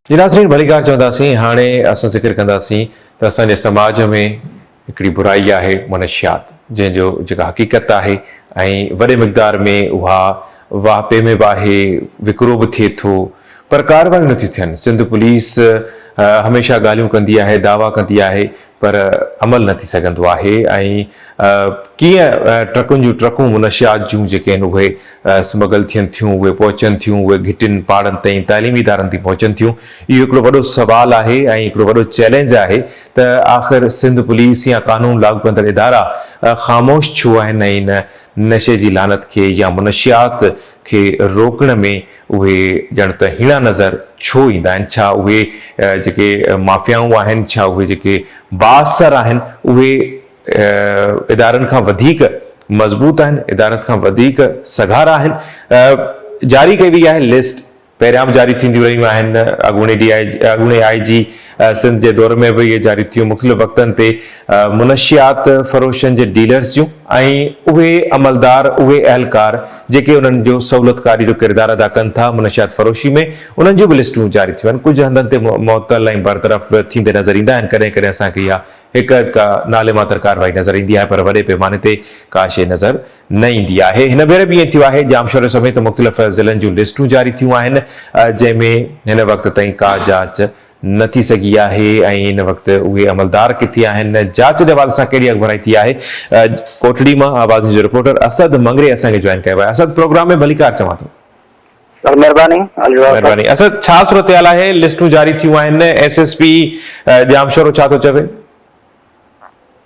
जी नाज़रीन, भली ॻाल्हि चवंदासीं। हाणे असां ज़िक्र कंदासीं त असांजे समाज में हिकिड़ी बुराई आहे मनशियात, जंहिंजो जेका हक़ीक़त आहे ऐं वॾे मिक़दार में उहा वापे में बि आहे, विकिरो बि थिए थो, पर कार्रवायूं नथियूं थियनि। सिंध पुलिस हमेशह ॻाल्हियूं कंदी आहे, दावा कंदी आहे, पर अमल न थी सघंदो आहे। ऐं कीअं ट्रकुनि जूं ट्रकूं मुनशियात जूं जेके आहिनि उहे स्मगल थियनि थियूं, उहे पहुचनि थियूं, उहे घिटियुनि पहाड़नि ताईं, तालीमी इदारनि ताईं पहुचनि थियूं। इहो हिकिड़ो वॾो सवालु आहे ऐं हिकिड़ो वॾो चैलेंज आहे त आख़िर सिंध पुलिस या कानून लागू कंदड़ इदारा ख़ामोश छो आहिनि ऐं इन नशे जी लानत खे या मुनशियात खे रोकण में उहे ॼण त हीणा नज़र छो ईंदा आहिनि? छा उहे जेके माफ़ियाऊं आहिनि, छा उहे जेके बाअसर आहिनि, उहे इदारनि खां वधीक मज़बूत आहिनि, इदारनि खां वधीक सघारा आहिनि? जारी कई वई आहे लिस्ट, पहिरियां बि जारी थींदियूं रहियूं आहिनि। अॻूणे IG सिंध जे दौर में बि इहे जारी थियूं मुख़्तलिफ़ वक़्तनि ते। मुनशियात फ़रोशनि जे डीलर्स जूं ऐं उहे अमलदार, उहे अहलकार जेके उन्हनि जो सहूलियतकारी जो किरदारु अदा कनि था मुनशियात फ़रोशी में, उन्हनि जूं बि लिस्टूं जारी थियूं आहिनि। कुझु हंधनि ते मुअतल ऐं बरतरफ़ थींदे नज़र ईंदा आहिनि। कॾहिं कॾहिं असांखे इहा हिकु नाले मातर कार्रवाई नज़र ईंदी आहे, पर वॾे पैमाने ते का शइ नज़र न ईंदी आहे। हिन भेरे बि ईअं थियो आहे, जामशोर समेत मुख़्तलिफ़ ज़िलनि जूं लिस्टूं जारी थियूं आहिनि, जंहिंमें हिन वक़्त ताईं का जांच न थी सघी आहे ऐं हिन वक़्तु उहे अमलदार किथे आहिनि, जांच जे हवाले सां कहिड़ी अॻुवाई थी आहे। कोटड़ी मां आवाज़ जो रिपोर्टर असद मंगरे असांखे जॉइन कयो आहे। असद, प्रोग्राम में भली कार चवां थो। महिरबानी। असद, छा सूरत आहे? लिस्टूं जारी थियूं आहिनि, SSP जामशोरो छा थो चवे?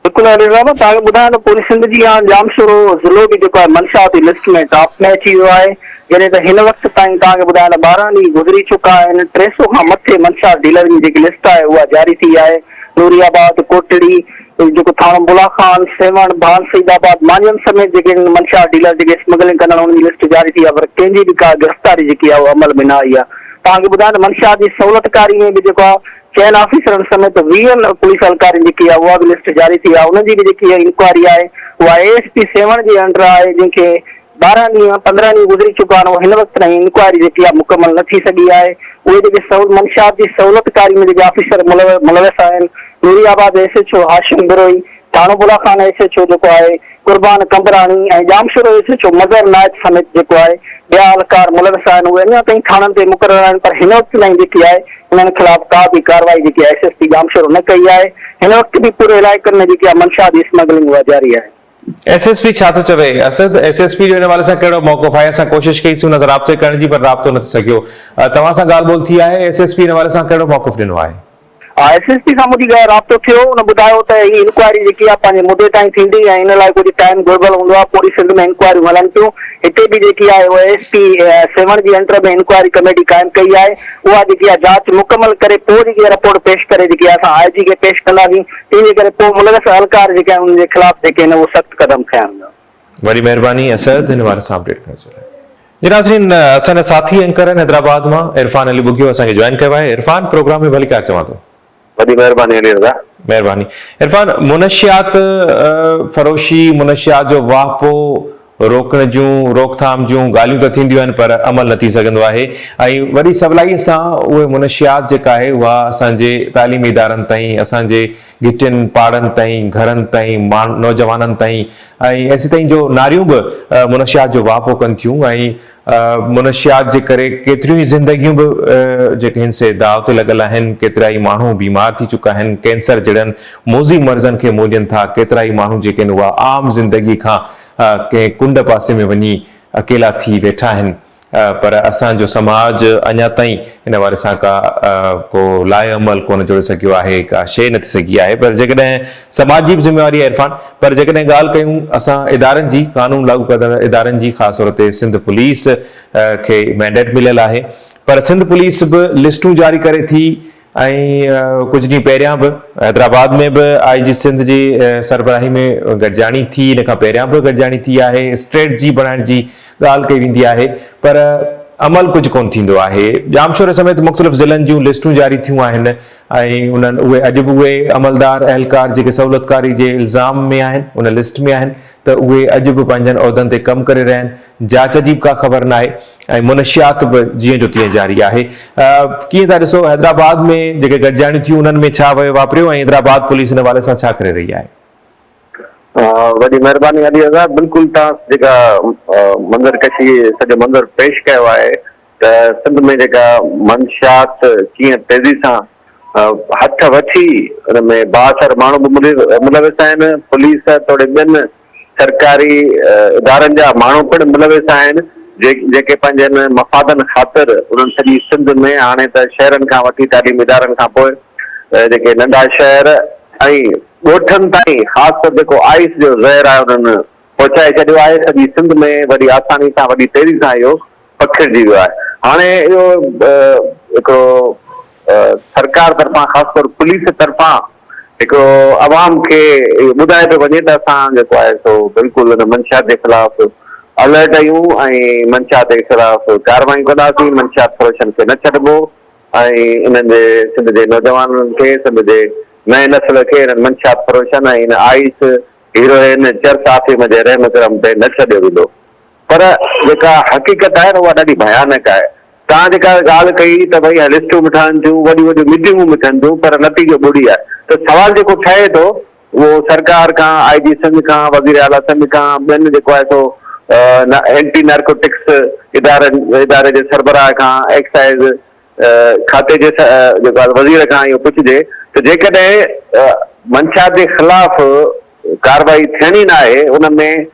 बिल्कुलु तव्हांखे ॿुधायां त पूरी सिंध जी हाणे जामशोरो ज़िलो बि जेको आहे मनशियात लिस्ट में टॉप में अची वियो आहे। जॾहिं त हिन वक़्त ताईं तव्हांखे ॿुधायां त 12 ॾींहं गुज़री चुका आहिनि। 300 खां मथे मनशियात डीलर जी जेकी लिस्ट आहे उहा जारी थी आहे। नूरियाबाद, कोटड़ी, जेको थाणो बुलाखान, सेवण, भान सईदाबाद, मानियम समेत जेके मनशियात डीलर जेके स्मगलिंग कंदा आहिनि, उन्हनि जी लिस्ट जारी थी आहे, पर कंहिंजी बि का गिरफ़्तारी जेकी आहे उहा अमल में न आई आहे। तव्हांखे ॿुधायां त मनशियात जी सहूलियतकारी में बि जेको आहे चयन ऑफिसरनि समेत 20 पुलिस अधिकारी जेकी आहे उहा बि लिस्ट जारी थी आहे। उनजी बि जेकी इंक्वायरी आहे उहा ASP सेवण जे अंडर आहे, जंहिंखे 12 ॾींहं 15 ॾींहं गुज़री चुका आहिनि। हिन वक़्त ताईं इंक्वायरी जेकी आहे मुकमल न थी सघी आहे। उहे जेके मनशियात जी सहूलियतकारी में जेके ऑफिसर मुलविस आहिनि, नूरियाबाद SHO हाशिम बिरोई, थाणो बुलाखान SHO जेको आहे कुर्बान कंबराणी ऐं जामशोरो SHO मज़र नायक समेत जेको आहे ॿिया अहलकार मुलविस आहिनि, उहे अञा ताईं थाणनि ते मुक़रर आहिनि, पर हिन वक़्त ताईं जेकी आहे उन्हनि खिलाफ़ का बि कार्रवाई जेकी आहे SSP जामशोरो न कई आहे। हिन वक़्त बि पूरे इलाइक़नि में जेकी आहे मनशियात जी स्मगलिंग उहा जारी आहे। SSP छा थो चवे? असद, SSP जो हिन हवाले सां कहिड़ो मौक़िफ़ आहे? असां कोशिशि कईसीं हुन सां राब्तो करण जी, पर राब्तो न थी सघियो। तव्हां सां ॻाल्हि ॿोल थी आहे? SSP हिन हवाले सां कहिड़ो मौक़िफ़ ॾिनो आहे? SSP सां मुंहिंजी राब्तो थियो, हुन ॿुधायो त हीअ इंक्वायरी जेकी आहे पंहिंजे मुदे ताईं थींदी ऐं हिन लाइ कुझु टाइम घुर्बल हूंदो आहे। पूरी सिंध में इंक्वायरियूं हलनि थियूं। हिते बि जेकी आहे उहा ASP सेवण जी अंडर में इंक्वायरी कमेटी क़ाइमु कई आहे। उहा जेकी आहे जांच मुकमल करे पोइ जेकी रिपोर्ट पेश करे जेकी आहे असां IG खे पेश कंदासीं। तंहिंजे करे पोइ मुलविस अहलकार जेके आहिनि उन्हनि जे ख़िलाफ़ जेके आहिनि उहे सख़्तु क़दम खयां वेंदा। वॾी महिरबानी असद, हिन बारे सां अपडेट करण जे लाइ। जी नाज़रीन, असांजा साथी एंकर आहिनि हैदराबाद मां, इरफान अली बुगियो असांखे जॉइन कयो आहे। इरफान, प्रोग्राम में भली कार चवां थो। वॾी महिरबानी अली रज़ा। महिरबानी। इरफान, मुनशियात फ़रोशी, मुनशियात जो वाहिपो रोकण जूं, रोकथाम जूं ॻाल्हियूं त थींदियूं आहिनि, पर अमल न थी सघंदो आहे ऐं वॾी सवलाईअ सां उहे मुनशियात जेका आहे उहा असांजे तालीमी इदारनि ताईं, असांजे घिटियुनि पहाड़नि ताईं, घरनि ताईं, नौजवाननि ताईं ऐं ऐसी ताईं जो नारियूं बि मुनशियात जो वाहिपो कनि थियूं ऐं मुनशियात जे करे केतिरियूं ई ज़िंदगियूं बि जेके आहिनि से दाव ते लॻल आहिनि। केतिरा ई माण्हू बीमार थी चुका आहिनि, कैंसर जहिड़नि मोज़ी मर्ज़नि खे मोॾियनि था। केतिरा ई माण्हू जेके आहिनि उहा आम ज़िंदगी खां कंहिं कुंड पासे में वञी अकेला थी वेठा आहिनि, पर असांजो समाज अञा ताईं हिन हवाले सां को लाइ अमल कोन जोड़े सघियो आहे, का शइ न थी सघी आहे। पर जेकॾहिं समाज जी बि ज़िम्मेवारी आहे इरफान, पर जेकॾहिं ॻाल्हि कयूं असां इदारनि जी, कानून लागू कंदड़ इदारनि जी, ख़ासि तौर ते सिंध पुलिस खे मैंडेट मिलियल आहे, पर सिंध पुलिस बि लिस्टूं जारी करे थी ऐं कुझु ॾींहं पहिरियां बि हैदराबाद में बि IG सिंध जी सरबराही में गॾिजाणी थी। इन खां पहिरियां बि गॾिजाणी थी आहे। स्ट्रेटजी बणाइण जी ॻाल्हि कई वेंदी आहे, पर अमल कुछ कोन थींदो आहे। जामशोर समेत मुख़्तलिफ़ ज़िलनि जूं लिस्टूं जारी थियूं आहिनि ऐं उन्हनि उहे अॼु बि उहे अमलदार अहलकार जेके सहूलियतकारी जे इल्ज़ाम में आहिनि उन लिस्ट में आहिनि त उहे अॼु बि पंहिंजनि उहिदनि ते कमु करे रहिया आहिनि। जांच जी बि का ख़बर न आहे ऐं मुनशियात बि जीअं जो तीअं जारी आहे। कीअं था ॾिसो हैदराबाद में जेके गॾिजाणियूं थियूं उन्हनि में छा वापिरियो ऐं हैदराबाद पुलिस हिन हवाले सां छा करे रही आहे? वॾी महिरबानी अली आज़ाद। बिल्कुलु तव्हां जेका मंज़रकशी सॼो मंज़र पेश कयो आहे त सिंध में जेका मंशियात कीअं तेज़ी सां हथ वठी हुन में 62 माण्हू बि मुलविस आहिनि, पुलिस तोड़े ॿियनि सरकारी इदारनि जा माण्हू पिणु मुलविस आहिनि जेके पंहिंजनि मफ़ादनि ख़ातिर उन्हनि सॼी सिंध में हाणे त शहरनि खां वठी तालीमी इदारनि खां पोइ जेके नंढा शहर ऐं ॻोठनि ताईं ख़ासि तौर जेको आइस जो ज़हर आहे उन्हनि पहुचाए छॾियो आहे। सॼी सिंध में वॾी आसानी सां वॾी तेज़ी सां इहो पखिड़िजी वियो आहे। हाणे इहो हिकिड़ो सरकार तरफ़ां ख़ासि तौर पुलिस तरफ़ां हिकिड़ो अवाम खे ॿुधाए पियो वञे त असां जेको आहे सो बिल्कुलु हिन मंशियात जे ख़िलाफ़ अलर्ट आहियूं ऐं मंशियात जे ख़िलाफ़ कार्रवाई कंदासीं। मंशियात फ़रोशनि खे न छॾिबो ऐं इन्हनि जे सिंध जे नौजवाननि खे सिंध जे नए नस्ल खे हिननि मंशियात फ़रोशन ऐं हिन आइस हीरोइन चर्च आफ़िम जे रहम करम ते न छॾियो वेंदो। पर जेका हक़ीक़त आहे न उहा ॾाढी भयानक आहे। तव्हां जेका ॻाल्हि कई त भई लिस्टूं बि ठहनि थियूं, वॾियूं वॾियूं मीटिंगूं बि थियनि थियूं, पर नतीजो ॿुड़ी आहे। त सवाल जेको ठहे थो उहो सरकार खां, IG सिंध खां, वज़ीर आला सिंध खां, ॿियनि जेको आहे सो एंटी नार्कोटिक्स इदारे जे सरबराह खां, एक्साइज़ खाते जे जेको आहे वज़ीर खां इहो पुछिजे त जेकॾहिं मंशियात जे ख़िलाफ़ कार्रवाई थियणी न आहे, उन में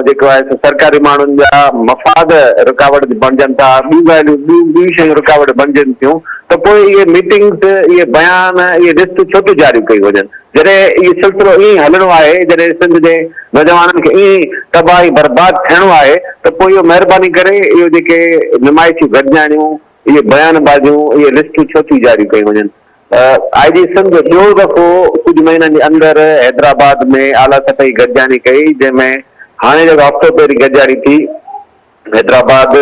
जेको आहे सरकारी माण्हुनि जा मफ़ाद रुकावट बणिजनि था, ॿियूं शयूं रुकावट बणिजनि थियूं, त पोइ इहे मीटिंग्स, इहे बयान, इहे लिस्ट छो थियूं जारी कयूं वञनि जॾहिं इहो सिलसिलो ईअं हलणो आहे, जॾहिं सिंध जे नौजवाननि खे ईअं तबाही बर्बाद थियणो आहे त पोइ इहो महिरबानी करे इहो जेके नुमाइशी गॾिजाणियूं, इहे बयानबाज़ियूं, इहे लिस्टूं छो थियूं जारी कयूं वञनि। IG सिंध ॿियो दफ़ो कुझु महीननि जे अंदरि हैदराबाद में आला सतही गॾिजाणी कई, जंहिंमें हाणे जेको हफ़्तो पहिरीं गॾिजाणी थी हैदराबाद,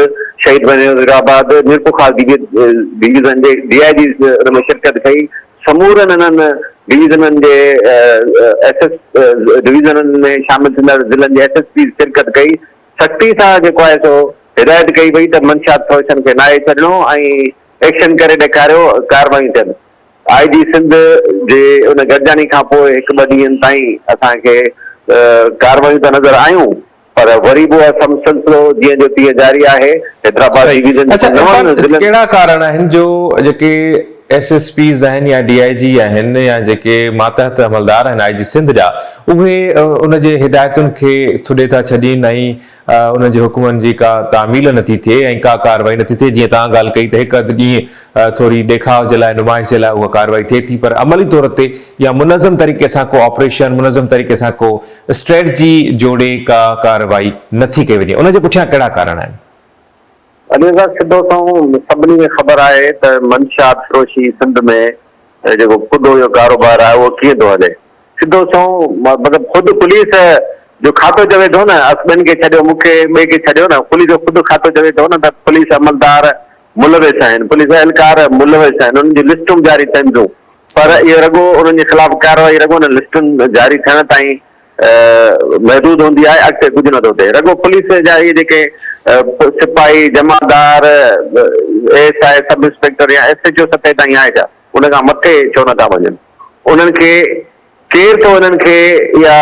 शहीद वज़ीराबाद, मीरपुखार डिवीज़न जे DIG हुन में शिरकत कई। समूरनि हिननि डिवीज़ननि जे SS डिवीज़ननि में शामिल थींदड़ ज़िलनि जे SSP शिरकत कई। सख़्ती सां जेको आहे सो हिदायत कई वई त मंशियात फ़रोशन खे नाहे छॾिणो ऐं एक्शन करे ॾेखारियो, कार्रवाई थियनि। IG सिंध जे उन गॾिजाणी खां पोइ 1-2 ॾींहंनि ताईं असांखे कार्रवायूं त नज़र आयूं, पर वरी बि सिलसिलो जीअं जो तीअं जारी आहे। हैदराबाद डिवीज़न कहिड़ा कारण आहिनि जो जेके SSPs आहिनि या DIG आहिनि या जेके मातहत अमलदार आहिनि IG सिंध जा, उहे उनजे हिदायतुनि खे छुॾे था छॾीनि ऐं उनजे हुकुमनि जी का तामील नथी थिए ऐं का कार्रवाई नथी थिए। जीअं तव्हां ॻाल्हि कई त हिकु अधु ॾींहुं थोरी ॾेखाव जे लाइ, नुमाइश जे लाइ उहा कार्रवाई थिए थी, पर अमली तौर ते या मुनज़म तरीक़े सां को ऑपरेशन, मुनज़म तरीक़े सां को स्ट्रेटजी जोड़े का कार्रवाई नथी कई वञे। उनजे पुठियां कहिड़ा कारण आहिनि? अलीगढ़ सिधो सभिनी खे ख़बर आहे त मंशियात फ़रोशी सिंध में जेको ख़ुदि जो कारोबार आहे उहो कीअं थो हले। सिधो मतिलबु ख़ुदि पुलिस जो खातो चवे थो न, ॿियनि खे छॾियो, मूंखे ॿिए खे छॾियो न, पुलिस जो ख़ुदि खातो चवे थो न त पुलिस अमलदार मुलविस आहिनि, पुलिस अहलकार मुलविस आहिनि, उन्हनि जी लिस्टूं जारी थियनि थियूं, पर इहो रुॻो उन्हनि जे ख़िलाफ़ कार्रवाई रुॻो न लिस्टुनि जारी थियण ताईं महदूद हूंदी आहे, अॻिते कुझु नथो थिए। रुॻो पुलिस जा इहे जेके सिपाही, जमादार, ASI, सब इंस्पेक्टर या SHO सतह ताईं आहे छा, उन खां मथे छो नथा वञनि? उन्हनि खे केरु थो उन्हनि खे इहा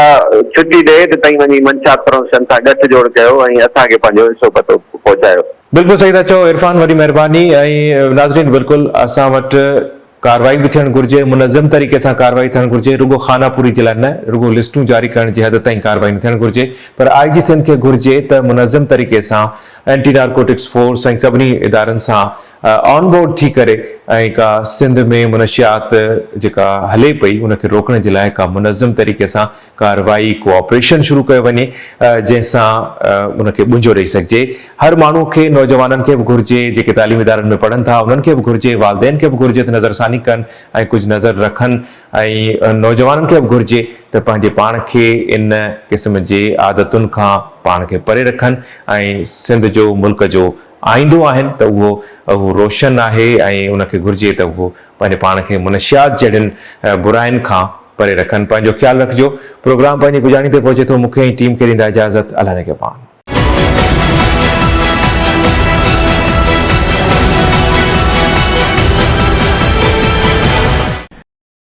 छुटी ॾे त ताईं वञी मंशियात फ़रोशन सां गठजोड़ कयो ऐं असांखे पंहिंजो हिसो पतो पहुचायो। बिल्कुलु सही था चओ इरफान, वॾी महिरबानी। ऐं नाज़रीन, बिल्कुलु असां वटि कार्रवाई भी थियण घुर्जे, मुनज़म तरीक़े सां कार्रवाई थियण घुर्जे, रुगो खानापुरी जे लाइ न, रुगो लिस्टूं जारी करण जी हद ताईं कार्रवाई न थियण घुर्जे, पर IG सिंध खे घुर्जे त मुनज़म तरीक़े सां एंटी नार्कोटिक्स फोर्स ऐं सभिनी इदारनि सां ऑन बोर्ड थी करे ऐं का सिंध में मुनशियात जेका हले पई उनखे रोकण जे लाइ का मुनज़म तरीक़े सां कार्रवाई, को ऑपरेशन शुरू कयो वञे जंहिंसां उनखे बुंजो ॾेई सघिजे। हर माण्हू खे, नौजवाननि खे बि घुर्जे, जेके तालीमी इदारनि में पढ़नि था उन्हनि खे बि घुर्जे, वालिदैन खे बि घुर्जे त नज़रसानी कनि ऐं कुझु नज़र रखनि, ऐं नौजवाननि खे बि घुर्जे त पंहिंजे पाण खे इन क़िस्म जे आदतुनि खां पाण खे परे रखनि ऐं सिंध जो, मुल्क जो आईंदो आहिनि त उहो रोशन आहे ऐं उनखे घुर्जे त उहो पंहिंजे पाण खे मुनशियात जहिड़ियुनि बुराइनि खां परे रखनि। पंहिंजो ख्यालु रखिजो। प्रोग्राम पंहिंजी गुजाणी ते पहुचे थो। मूंखे ऐं टीम खे ॾींदा इजाज़त। अल्लाह ने के पान।